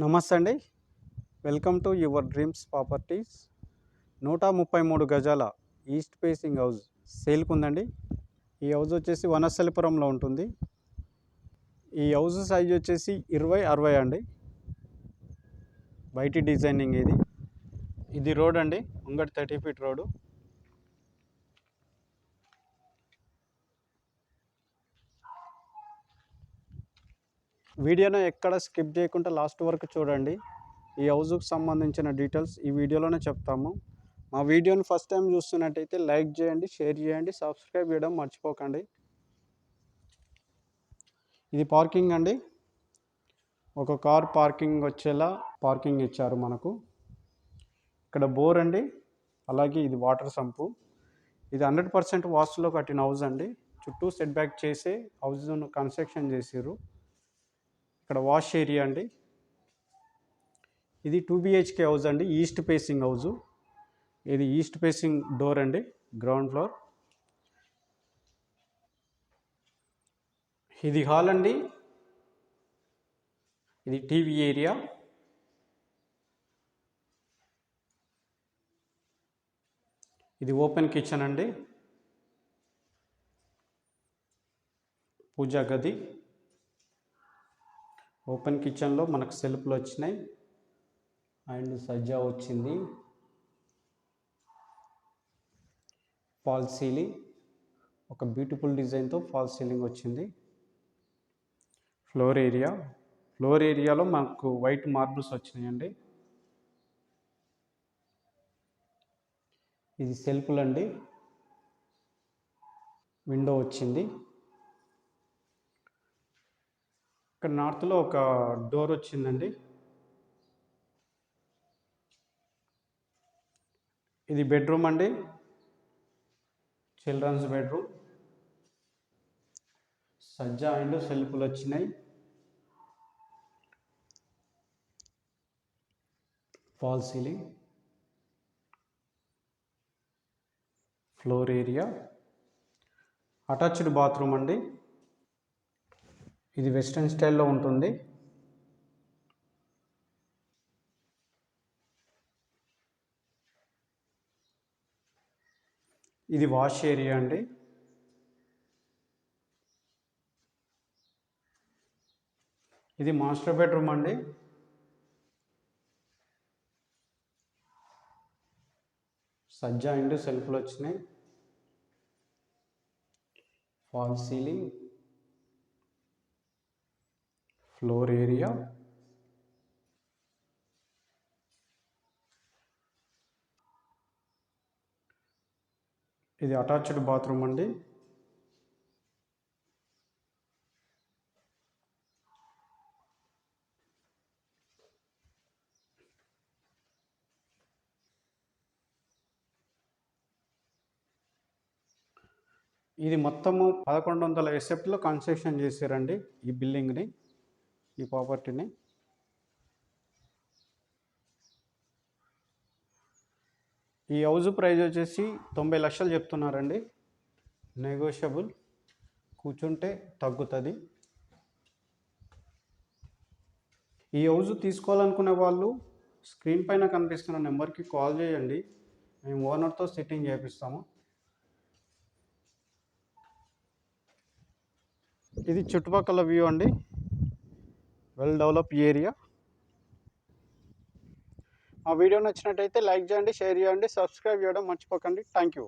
నమస్తే అండి. Welcome to your dreams properties. 133 గజాల ఈస్ట్ ఫేసింగ్ హౌస్ సేల్కి ఉందండి. ఈ హౌస్ వచ్చేసి వనస్థలిపురంలో ఉంటుంది. ఈ హౌస్ సైజ్ వచ్చేసి 20-60 అండి. బయటి డిజైనింగ్ ఇది రోడ్ అండి, ముంగటి 30 ఫీట్ రోడ్డు. వీడియోను ఎక్కడ స్కిప్ చేయకుండా లాస్ట్ వరకు చూడండి. ఈ హౌస్కి సంబంధించిన డీటెయిల్స్ ఈ వీడియోలోనే చెప్తాము. మా వీడియోని ఫస్ట్ టైం చూస్తున్నట్టయితే లైక్ చేయండి, షేర్ చేయండి, సబ్స్క్రైబ్ చేయడం మర్చిపోకండి. ఇది పార్కింగ్ అండి. ఒక కార్ పార్కింగ్ వచ్చేలా పార్కింగ్ ఇచ్చారు మనకు. ఇక్కడ బోర్ అండి, అలాగే ఇది వాటర్ సంపు. ఇది 100% వాస్తులో కట్టిన హౌస్ అండి. చుట్టూ సెట్ బ్యాక్ చేసే హౌస్ను కన్స్ట్రక్షన్ చేసారు. ఇక్కడ వాష్ ఏరియా అండి. ఇది 2 BHK హౌస్ అండి, ఈస్ట్ ఫేసింగ్ హౌజు. ఇది ఈస్ట్ ఫేసింగ్ డోర్ అండి, గ్రౌండ్ ఫ్లోర్. ఇది హాల్ అండి. ఇది టీవీ ఏరియా. ఇది ఓపెన్ కిచెన్ అండి, పూజా గది. ఓపెన్ కిచెన్లో మనకు సెల్ఫ్లు వచ్చినాయి అండ్ సజ్జా వచ్చింది. ఫాల్ సీలింగ్, ఒక బ్యూటిఫుల్ డిజైన్తో ఫాల్ సీలింగ్ వచ్చింది. ఫ్లోర్ ఏరియాలో మనకు వైట్ మార్బుల్స్ వచ్చినాయండి. ఇది సెల్ఫ్లు అండి, విండో వచ్చింది. ఇక్కడ నార్త్లో ఒక డోర్ వచ్చిందండి. ఇది బెడ్రూమ్ అండి, చిల్డ్రన్స్ బెడ్రూమ్. సజ్జా అండ్ సెల్ఫ్లు వచ్చినాయి. Fall ceiling, floor area, attached bathroom అండి. ఇది వెస్ట్రన్ స్టైల్లో ఉంటుంది. ఇది వాష్ ఏరియా అండి. ఇది మాస్టర్ బెడ్రూమ్ అండి. సజ్జా అండ్ సెల్ఫ్లు వచ్చినాయి. ఫాల్ సీలింగ్, ఫ్లోర్ ఏరియా, ఇది అటాచ్డ్ బాత్రూమ్ అండి. ఇది మొత్తము 1100 ఎస్ఎఫ్టీలో కన్స్ట్రక్షన్ చేశారండి ఈ బిల్డింగ్ని, ఈ ప్రాపర్టీని. ఈ హౌస్ ప్రైస్ వచ్చేసి 90 లక్షలు చెప్తున్నారండి. నెగోషియబుల్, కూర్చుంటే తగ్గుతుంది. ఈ హౌస్ తీసుకోవాలనుకునే వాళ్ళు స్క్రీన్ పైన కనిపిస్తున్న నెంబర్కి కాల్ చేయండి, మేము ఓనర్తో సెట్టింగ్ చేపిస్తాము. ఇది చుట్టుపక్కల వ్యూ అండి, వెల్ డెవలప్ ఏరియా. ఆ వీడియో నచ్చినట్టయితే లైక్ చేయండి, షేర్ చేయండి, సబ్స్క్రైబ్ చేయడం మర్చిపోకండి. Thank you.